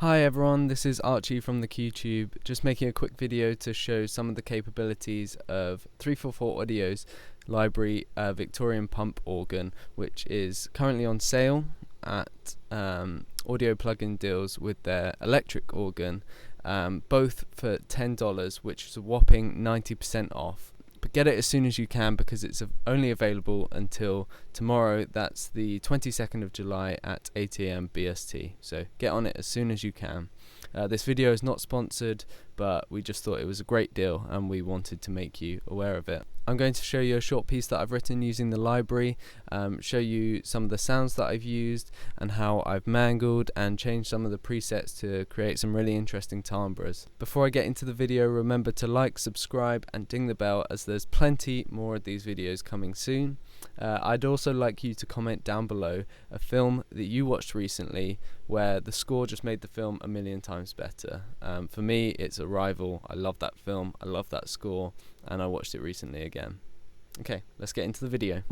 Hi everyone, this is Archie from the QTube, just making a quick video to show some of the capabilities of 344 Audio's library Victorian pump organ, which is currently on sale at audio plugin deals with their electric organ, both for $10, which is a whopping 90% off. But get it as soon as you can because it's only available until tomorrow. That's the 22nd of July at 8 AM BST. So get on it as soon as you can. This video is not sponsored, but we just thought it was a great deal and we wanted to make you aware of it. I'm going to show you a short piece that I've written using the library, show you some of the sounds that I've used and how I've mangled and changed some of the presets to create some really interesting timbres. Before I get into the video, remember to like, subscribe and ding the bell as there's plenty more of these videos coming soon. I'd also like you to comment down below a film that you watched recently where the score just made the film a million times better. For me, it's Arrival. I love that film, I love that score, and I watched it recently again. Okay, let's get into the video.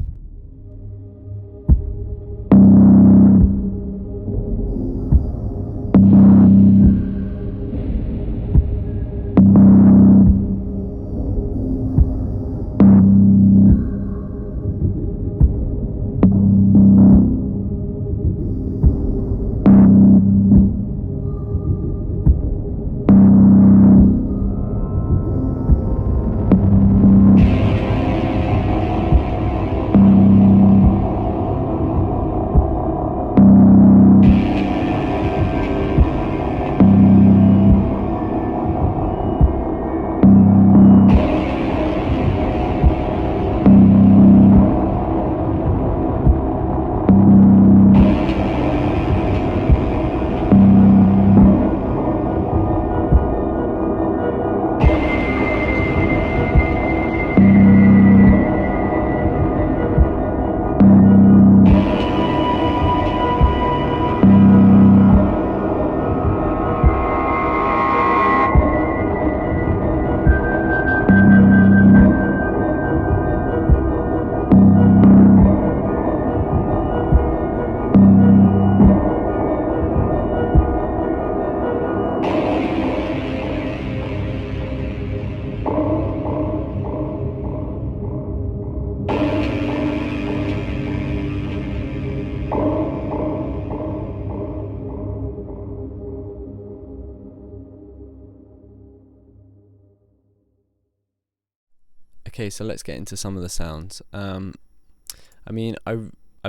Okay, so let's get into some of the sounds. I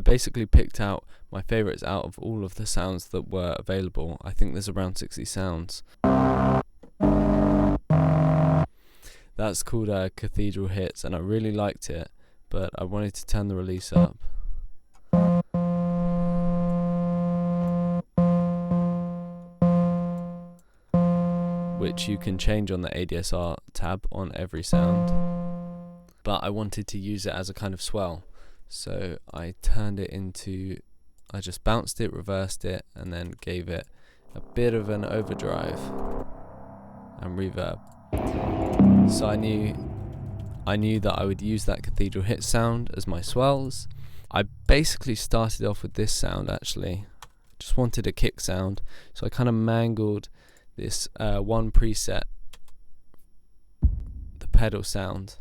basically picked out my favourites out of all of the sounds that were available. I think there's around 60 sounds. That's called Cathedral Hits, and I really liked it, but I wanted to turn the release up. Which you can change on the ADSR tab on every sound. But I wanted to use it as a kind of swell, so I just bounced it, reversed it, and then gave it a bit of an overdrive and reverb. So I knew that I would use that Cathedral Hit sound as my swells. I basically started off with this sound actually, just wanted a kick sound, so I kind of mangled this one preset, the pedal sound,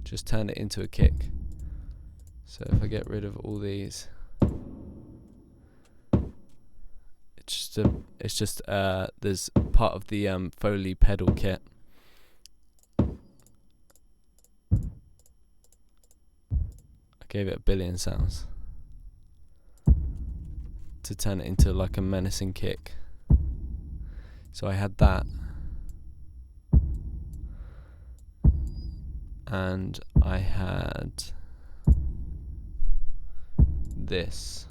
just turned it into a kick. So if I get rid of all these, it's just there's part of the Foley pedal kit. I gave it a billion sounds to turn it into like a menacing kick. So I had that, and I had this.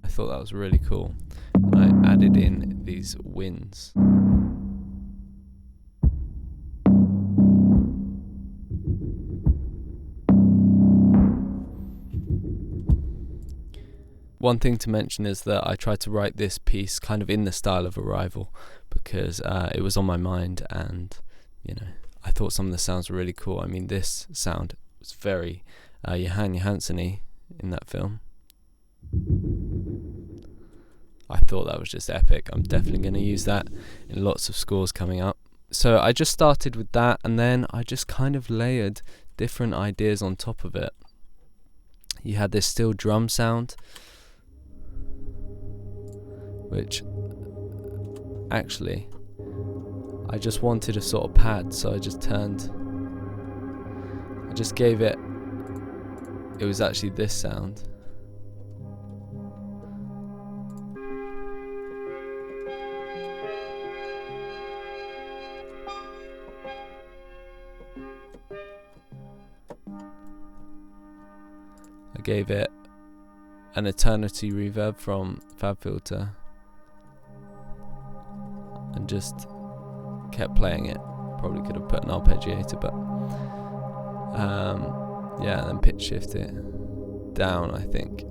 I thought that was really cool, and I added in these winds. One thing to mention is that I tried to write this piece kind of in the style of Arrival because it was on my mind, and I thought some of the sounds were really cool. I mean, this sound was very Johann Johansson-y in that film. I thought that was just epic. I'm definitely going to use that in lots of scores coming up. So I just started with that, and then I just kind of layered different ideas on top of it. You had this steel drum sound, which actually I just wanted a sort of pad, so I just gave it was actually this sound. I gave it an eternity reverb from FabFilter and just kept playing it. Probably could have put an arpeggiator, but yeah, and then pitch shift it down. I think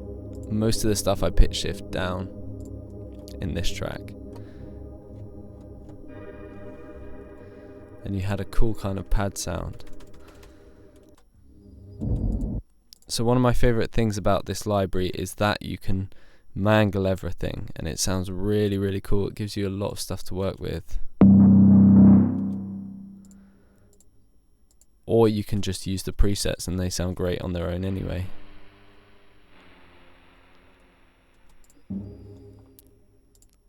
most of the stuff I pitch shift down in this track, and you had a cool kind of pad sound. So one of my favorite things about this library is that you can mangle everything, and it sounds really, really cool. It gives you a lot of stuff to work with. Or you can just use the presets and they sound great on their own anyway.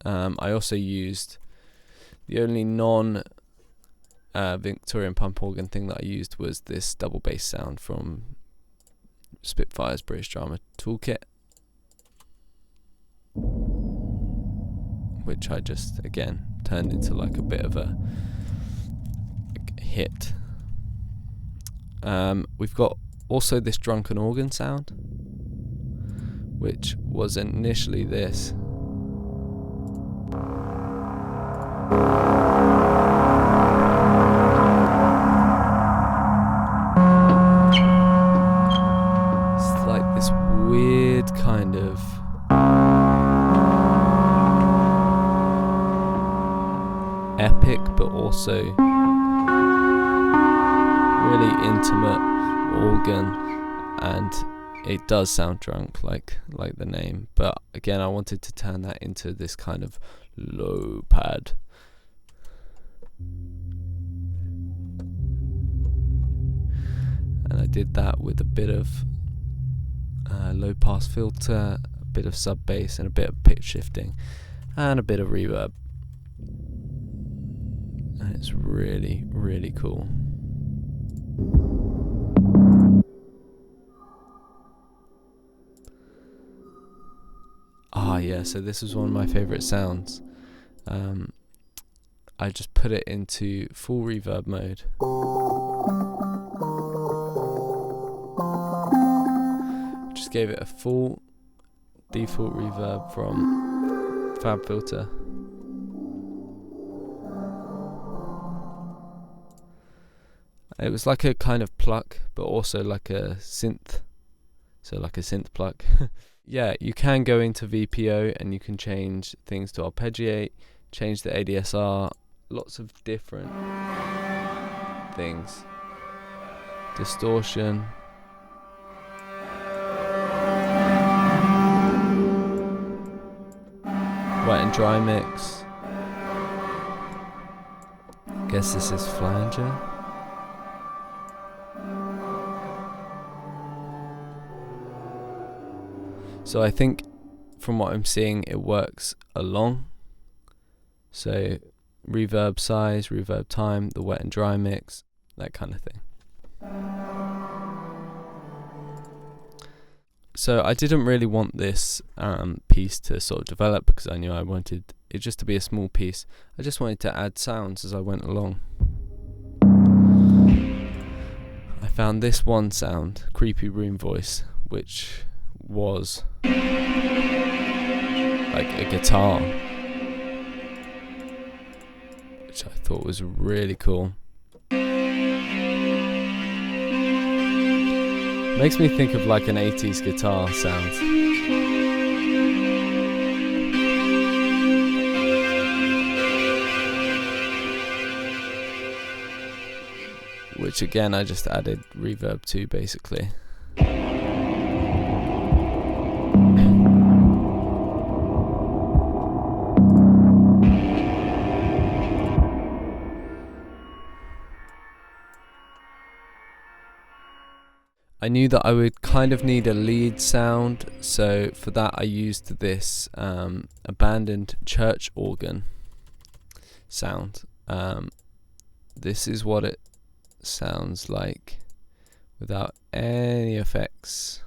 I also used the only Victorian pump organ thing that I used was this double bass sound from Spitfire's British Drama Toolkit, which I just again turned into like a bit of a hit. We've got also this Drunken Organ sound, which was initially this. It's like this weird kind of epic, but also really intimate organ, and it does sound drunk like the name, but again I wanted to turn that into this kind of low pad. And I did that with a bit of low pass filter, a bit of sub bass, and a bit of pitch shifting, and a bit of reverb, and it's really, really cool. Yeah, so this was one of my favorite sounds. I just put it into full reverb mode. Just gave it a full default reverb from FabFilter. It was like a kind of pluck, but also like a synth. So like a synth pluck. Yeah, you can go into VPO and you can change things to arpeggiate, change the ADSR, lots of different things. Distortion. Wet and dry mix. Guess this is flanger. So I think from what I'm seeing it works along. So reverb size, reverb time, the wet and dry mix, that kind of thing. So I didn't really want this piece to sort of develop because I knew I wanted it just to be a small piece. I just wanted to add sounds as I went along. I found this one sound, creepy room voice, which was like a guitar, which I thought was really cool. Makes me think of like an 80s guitar sound. Which again I just added reverb to basically. I knew that I would kind of need a lead sound, so for that I used this abandoned church organ sound. This is what it sounds like without any effects.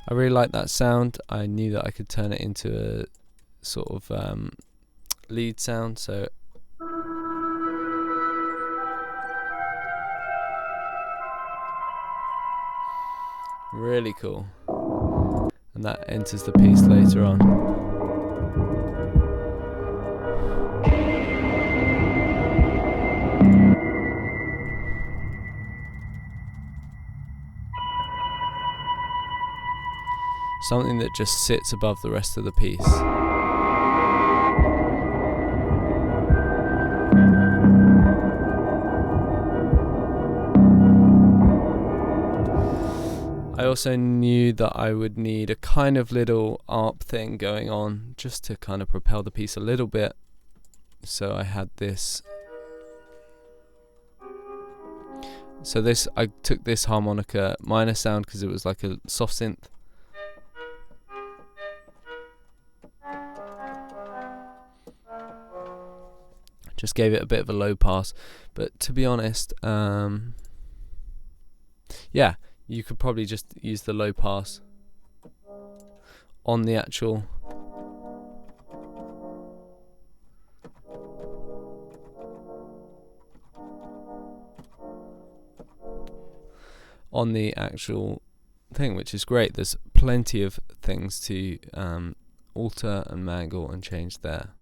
I really like that sound. I knew that I could turn it into a sort of lead sound, so really cool. And that enters the piece later on. Something that just sits above the rest of the piece. I also knew that I would need a kind of little ARP thing going on just to kind of propel the piece a little bit. So I had this. So I took this harmonica minor sound because it was like a soft synth. Just gave it a bit of a low pass, but to be honest, yeah, you could probably just use the low pass on the actual thing, which is great. There's plenty of things to alter and mangle and change there.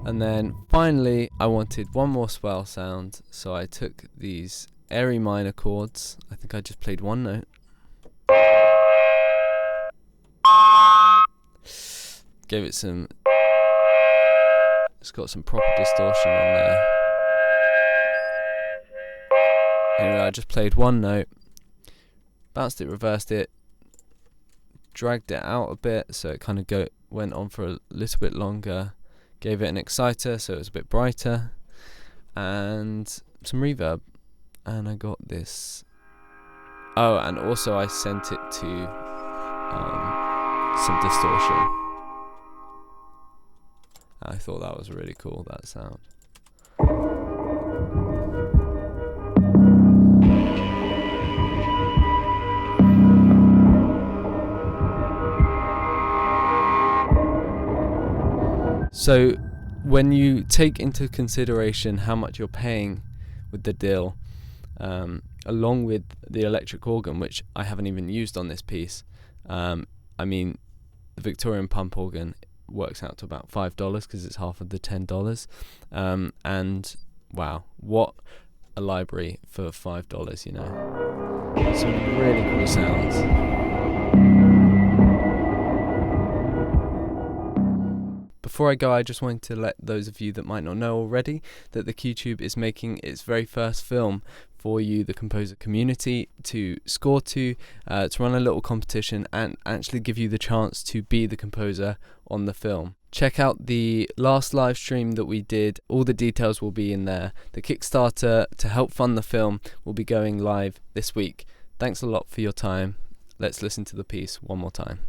And then finally I wanted one more swell sound, so I took these airy minor chords. I think I just played one note. Gave it some, it's got some proper distortion on there. Anyway, I just played one note, bounced it, reversed it, dragged it out a bit so it kind of went on for a little bit longer. Gave it an exciter so it was a bit brighter, and some reverb, and I got this. Oh, and also I sent it to some distortion. I thought that was really cool, that sound. So when you take into consideration how much you're paying with the DIL, along with the electric organ, which I haven't even used on this piece, I mean, the Victorian pump organ works out to about $5 because it's half of the $10. And wow, what a library for $5, you know. Some really cool sounds. Before I go, I just wanted to let those of you that might not know already that the QTube is making its very first film for you, the composer community, to score to run a little competition and actually give you the chance to be the composer on the film. Check out the last live stream that we did. All the details will be in there. The Kickstarter to help fund the film will be going live this week. Thanks a lot for your time. Let's listen to the piece one more time.